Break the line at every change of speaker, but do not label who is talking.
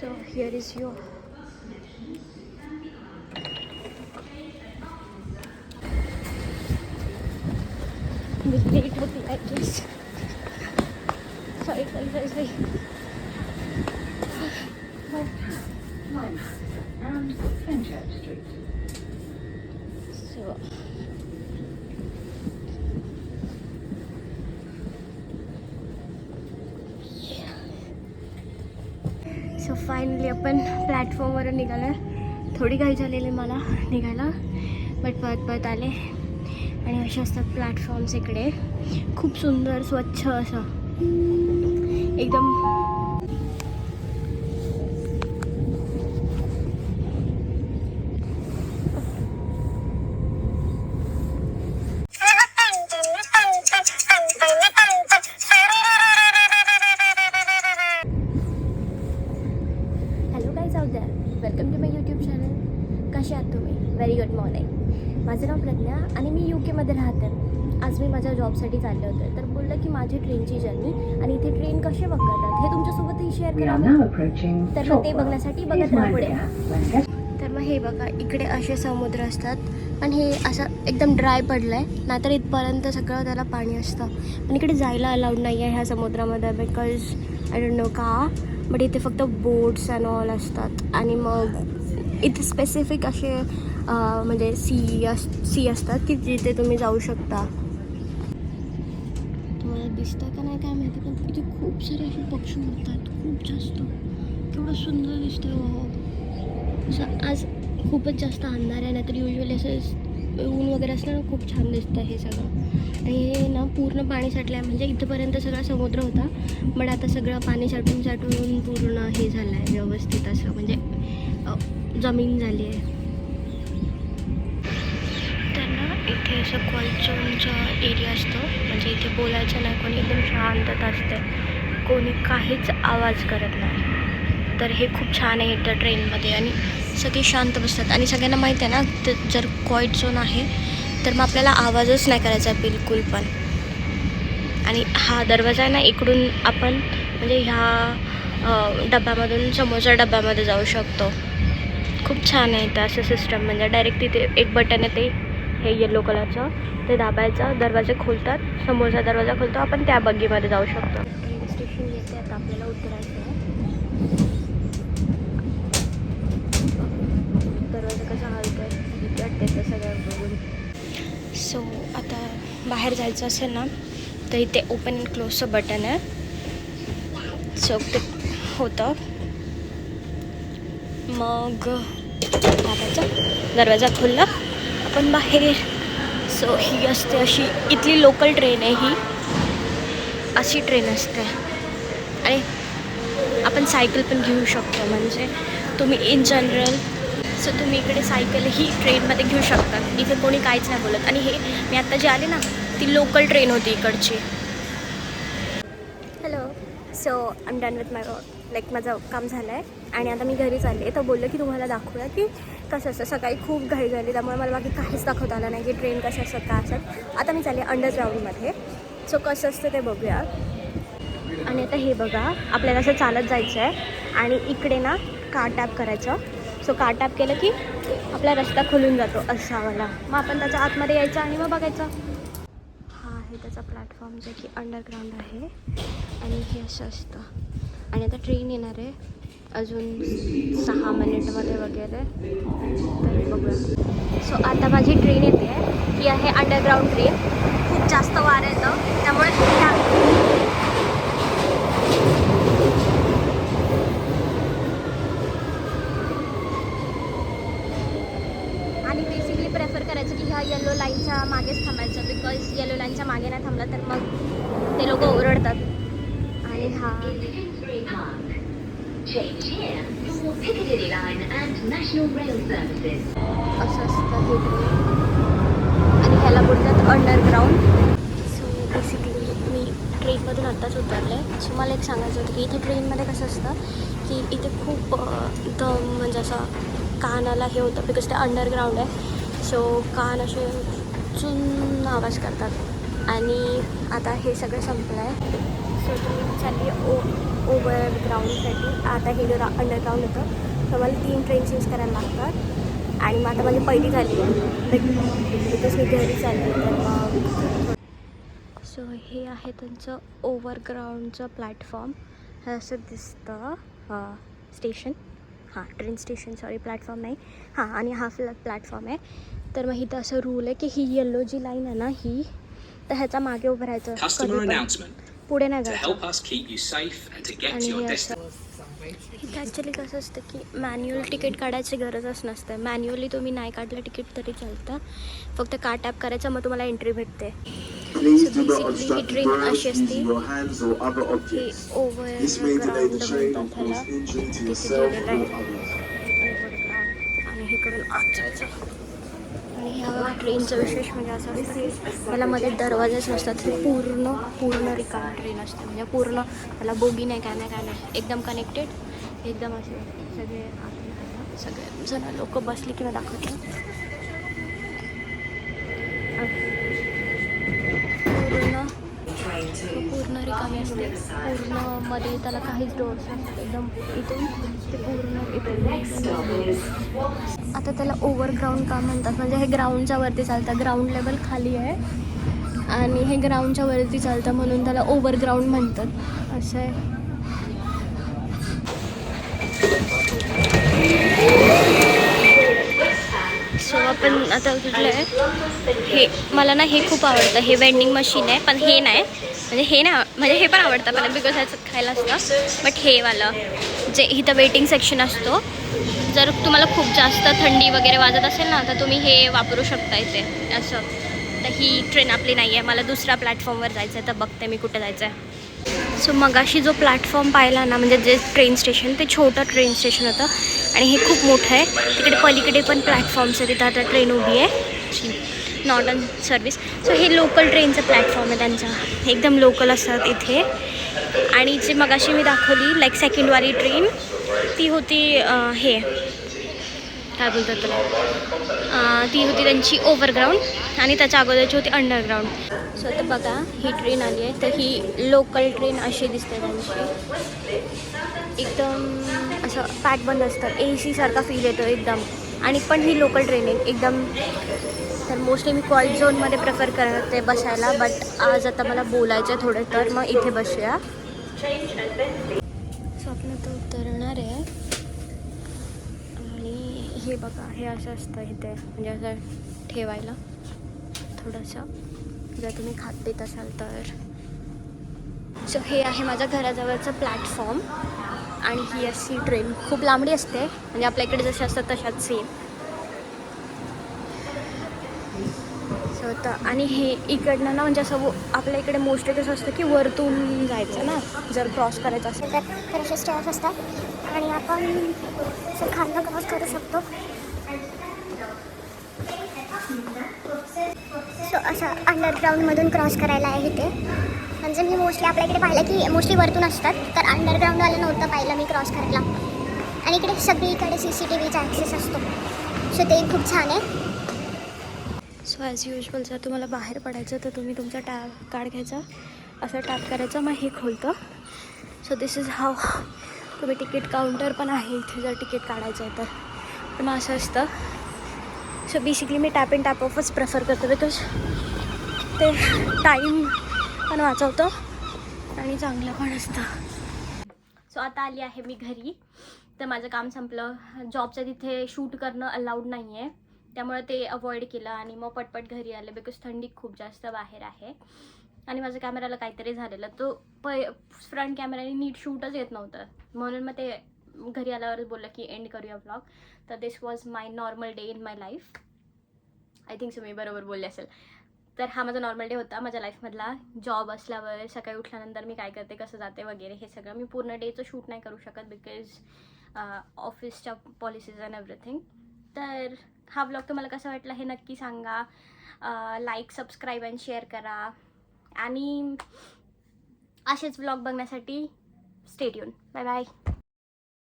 So here is your late होती I guess. Sorry.
And Fenchurch Street.
So finally आपण प्लॅटफॉर्मवर निघालो. थोडी घाई झालेली मला निघायला, बट पळत आले. आणि असे असतात प्लॅटफॉर्म्स इकडे, खूप सुंदर स्वच्छ असं एकदम. Welcome to my YouTube channel. कसे आहात तुम्ही? Very good morning. माझं नाव प्रज्ञा आणि मी UK राहते. आज मी माझ्या जॉबसाठी चालले होते, तर बोललं की माझी ट्रेनची जर्नी आणि इथे ट्रेन कसे बघतात हे तुमच्यासोबतही शेअर करावं. तर मग ते बघण्यासाठी बघत राहा पुढे. तर मग हे बघा, इकडे असे समुद्र असतात, पण हे असं एकदम ड्राय पडलं आहे. नाहीतर इथपर्यंत सगळं त्याला पाणी असतं. पण इकडे जायला अलाउड नाही आहे ह्या समुद्रामध्ये, बिकॉज आय डोंट नो का, बट इथे फक्त बोट्स अँड ऑल असतात. आणि मग इथे स्पेसिफिक असे म्हणजे सी असतात की जिथे तुम्ही जाऊ शकता. तुम्हाला दिसतं का नाही काय माहिती, पण इथे खूप सारे असे पक्षी उडतात, खूप जास्त. केवढं सुंदर दिसतं हो. असं आज खूपच जास्त अंधार आहे, नाहीतर युजली असं ऊन वगैरे असलं ना, खूप छान दिसतं हे सगळं. आणि हे ना पूर्ण पाणी साठलं आहे, म्हणजे इथंपर्यंत सगळा समुद्र होता, पण आता सगळं पाणी साठून पूर्ण हे झालं आहे व्यवस्थित, असं म्हणजे जमीन झाली आहे. तर ना इथे असं क्वालचोनचं एरिया असतो, म्हणजे इथे बोलायचं नाही कोणी, एकदम शांतता असते, कोणी काहीच आवाज करत नाही. तर हे खूप छान आहे इथं ट्रेनमध्ये, आणि सगळे शांत बसतात. आणि सगळ्यांना माहीत आहे ना, तर जर क्वाईट झोन आहे तर मग आपल्याला आवाजच नाही करायचा बिलकुल पण. आणि हा दरवाजा आहे ना, इकडून आपण म्हणजे ह्या डब्यामधून समोरच्या डब्यामध्ये जाऊ शकतो. खूप छान आहे इथं असं सिस्टम. म्हणजे डायरेक्ट तिथे एक बटन येते, हे येलो कलरचं, ते दाबायचं, दरवाजे खोलतात, समोरचा दरवाजा खोलतो, आपण त्या बग्गीमध्ये जाऊ शकतो. ट्रेन स्टेशन येते, आता आपल्याला उतरायचं आहे. दरवाजा कसा हलतोय वाटते ते सगळं बघून. सो आता बाहेर जायचं असेल ना, तर इथे ओपन अँड क्लोजचं बटन आहे. सो ते होतं, मग दाबायचं, दरवाजा खोलला, आपण बाहेर. सो ही असते अशी इथली लोकल ट्रेन आहे, ही अशी ट्रेन असते. आणि आपण सायकल पण घेऊ शकतो, म्हणजे तुम्ही इन जनरल सो तुम्ही इकडे सायकल ही ट्रेनमध्ये घेऊ शकता. इथे कोणी काहीच नाही बोलत. आणि हे मी आत्ता जे आले ना, ती लोकल ट्रेन होती इकडची. Hello. So I am done with my work, माझं काम झालं आहे आणि आता मी घरी चालले. तर बोललं की तुम्हाला दाखवूया की कसं असतं. सकाळी खूप घाई झाली, त्यामुळे मला बाकी काहीच दाखवता आलं नाही की ट्रेन कशा असतात, काय असतात. आता मी चालले अंडरग्राऊंडमध्ये. सो कसं असतं ते बघूया. आणि आता हे बघा, आपल्याला असं चालत जायचं आहे आणि इकडे ना कार टॅप करायचं. सो कार टॅप केलं की आपला रस्ता खोलून जातो असा वाला. मग आपण त्याच्या आतमध्ये यायचं आणि मग बघायचं. हा आहे त्याचा प्लॅटफॉर्म, जे की अंडरग्राऊंड आहे. आणि हे असं असतं. आणि आता ट्रेन येणार आहे अजून 6 मिनिटमध्ये वगैरे, तर बघूया. सो आता माझी ट्रेन येते आहे, ही आहे अंडरग्राऊंड ट्रेन. खूप जास्त वारं येतं, त्यामुळे प्रेफर करायचं की ह्या येलो लाईनच्या मागेच थांबायचं, बिकॉज येलो लाईनच्या मागे नाही थांबलं तर मग ते लोक ओरडतात. आणि हा असं असतं हे ट्रेन, आणि ह्याला बोलतात अंडरग्राऊंड. सो बेसिकली मी ट्रेनमधून आत्ताच उतरले. सो मला एक सांगायचं होतं की इथे ट्रेनमध्ये कसं असतं की इथे खूप दम, म्हणजे असं कानाला हे होतं, बिकॉज ते अंडरग्राऊंड आहे. सो कान असे चुन आवाज करतात. आणि आता हे सगळं संपलं आहे. सो तुम्ही चालली ओव्हरग्राऊंडसाठी. आता हे अंडरग्राऊंड होतं, तर मला 3 ट्रेन चेंज करायला लागतात. आणि मग आता माझी पहिली झाली आहे, बिकॉज मी घरी चालली. तर मग सो हे आहे त्यांचं ओव्हरग्राऊंडचं प्लॅटफॉर्म. हे असं दिसतं स्टेशन. हां, ट्रेन स्टेशन, सॉरी, प्लॅटफॉर्म नाही. हां, आणि हा प्लॅटफॉर्म आहे. तर मग इथं असं रूल आहे की ही येल्लो जी लाईन आहे ना, ही तर ह्याच्या मागे उभं राहायचं,
Customer
कधी पण
announcement.
पुढे नाही
To
जायचं.
help us keep you safe and to get
आणि
to your
हे असं
destination.
इथं ॲक्च्युली कसं असतं की मॅन्युअल तिकीट काढायची गरजच नसते. मॅन्युअली तुम्ही नाही काढलं तिकीट तरी चालतं, फक्त कार्ड टॅप करायचं, मग तुम्हाला एंट्री भेटते.
Please do not
basically he
obstruct the
train
birds
अशी असते
using your hands or other
की
objects. This may delay
ओव्हरग्राऊंड
the train or
म्हणतात ह्याला.
cause injury to
तिथे
yourself
लिहिलेलं
or
आहे
others.
ओव्हरग्राऊंड. आणि हे करून आत जायचं. आणि ह्या ट्रेनचं विशेष म्हणजे असं असतं की त्याला मध्ये दरवाजेच नसतात. हे पूर्ण रिकामी ट्रेन असते, म्हणजे पूर्ण त्याला बोगी नाही, काय नाही, एकदम कनेक्टेड, एकदम असे सगळे सगळे जण लोक बसली किंवा दाखवतात. पूर्ण रिकामी असते, पूर्ण मध्ये त्याला काहीच डोअर्स नसतात, एकदम इथून ते पूर्ण इथून. आता त्याला ओव्हरग्राऊंड का म्हणतात, म्हणजे हे ग्राउंडच्या वरती चालतं, ग्राउंड लेवल खाली आहे आणि हे ग्राउंडच्या वरती चालतं, म्हणून त्याला ओव्हरग्राऊंड म्हणतात. असं आहे. सो आपण आता उठलं आहे. हे मला ना हे खूप आवडतं, हे वेंडिंग मशीन आहे, पण हे नाही, म्हणजे हे नाही, म्हणजे हे पण आवडतं मला बिकॉज ह्याचं खायला असतं. बट हे वालं जे इथं वेटिंग सेक्शन असतो, जर तुम्हाला खूप जास्त थंडी वगैरे वाजत असेल ना, तर तुम्ही हे वापरू शकता इथे असं. तर ही ट्रेन आपली नाही आहे, मला दुसऱ्या प्लॅटफॉर्मवर जायचं आहे, तर बघते मी कुठे जायचं आहे. सो मगाशी जो प्लॅटफॉर्म पाहिला ना, म्हणजे जे ट्रेन स्टेशन, ते छोटं ट्रेन स्टेशन होतं आणि हे खूप मोठं आहे. तिकडे पलीकडे पण प्लॅटफॉर्म्स आहे, तिथं आता ट्रेन उभी आहे, नॉट ऑन सर्विस. सो हे लोकल ट्रेनचं प्लॅटफॉर्म आहे त्यांचा, एकदम लोकल असतात इथे. आणि जे मगाशी मी दाखवली लाईक सेकंडवाली ट्रेन, ती होती हे काय बोलतात त्याला, ती होती त्यांची ओव्हरग्राऊंड आणि त्याच्या अगोदरची होती अंडरग्राऊंड. सो आता बघा ही ट्रेन आली आहे, तर ही लोकल ट्रेन अशी दिसते त्यांची, एकदम असं पॅक बंद असतं, AC सारखा फील येतो एकदम. आणि पण ही लोकल ट्रेन आहे एकदम. तर मोस्टली मी क्वाईट झोनमध्ये प्रेफर करते बसायला, बट आज आता मला बोलायचं आहे थोडं, तर मग इथे बसूया. सो आपण आता उतरणार आहे. आणि हे बघा, हे असं असतं इथे, म्हणजे असं ठेवायला थोडंसं, जर तुम्ही खात पित असाल तर. सो हे आहे माझ्या घराजवळचं प्लॅटफॉर्म. आणि ही अशी ट्रेन खूप लांबडी असते, म्हणजे आपल्या इकडे जसे असतात तशाच सेम. सो तर आणि हे इकडनं ना, म्हणजे असं आपल्या इकडे मोस्टली कसं असतं की वरतून जायचं ना, जर क्रॉस करायचं असेल तर असे स्टेअर्स असतात आणि आपण असं खालनं क्रॉस करू शकतो. सो असं अंडरग्राऊंडमधून क्रॉस करायला आहे इथे. म्हणजे मी मोस्टली आपल्या इकडे पाहिलं की मोस्टली वरतून असतात, तर अंडरग्राऊंडवालं नव्हतं पाहिलं मी क्रॉस करायला. आणि इकडे सगळीकडे CCTVचा ॲक्सेस असतो, सो ते खूप छान आहे. सो ॲज युजल जर तुम्हाला बाहेर पडायचं तर तुम्ही तुमचा कार्ड घ्यायचा, असं टॅप करायचं, मग हे खोलतं. So this is how. तुम्ही तिकीट काउंटर पण आहे इथे जर तिकीट काढायचं आहे तर. पण असं असतं. सो बेसिकली मी टॅप इन टॅप ऑफच प्रेफर करतो, बिकॉज ते टाईम पण वाचवतं आणि चांगलं पण असतं. सो आता आली आहे मी घरी. तर माझं काम संपलं. जॉबचं तिथे शूट करणं अलाउड नाही आहे, त्यामुळे ते अवॉइड केलं आणि मग पटपट घरी आले, बिकॉज थंडी खूप जास्त बाहेर आहे. आणि माझ्या कॅमेराला काहीतरी झालेलं, तो फ्रंट कॅमेराने नीट शूटच येत नव्हतं, म्हणून मग ते घरी आल्यावरच बोललं की एंड करूया ब्लॉग. तर this was my normal day in my life. I think so मी बरोबर बोलले असेल. तर हा माझा नॉर्मल डे होता माझ्या लाईफमधला. जॉब असल्यावर सकाळी उठल्यानंतर मी काय करते, कसं जाते वगैरे, हे सगळं मी पूर्ण डेचं शूट नाही करू शकत, बिकॉज ऑफिसच्या पॉलिसीज अँड एव्हरीथिंग. तर हा ब्लॉग तुम्हाला कसा वाटला हे नक्की सांगा. लाईक, सबस्क्राईब अँड शेअर करा. आणि असेच ब्लॉग बघण्यासाठी स्टे ट्यून. Bye bye.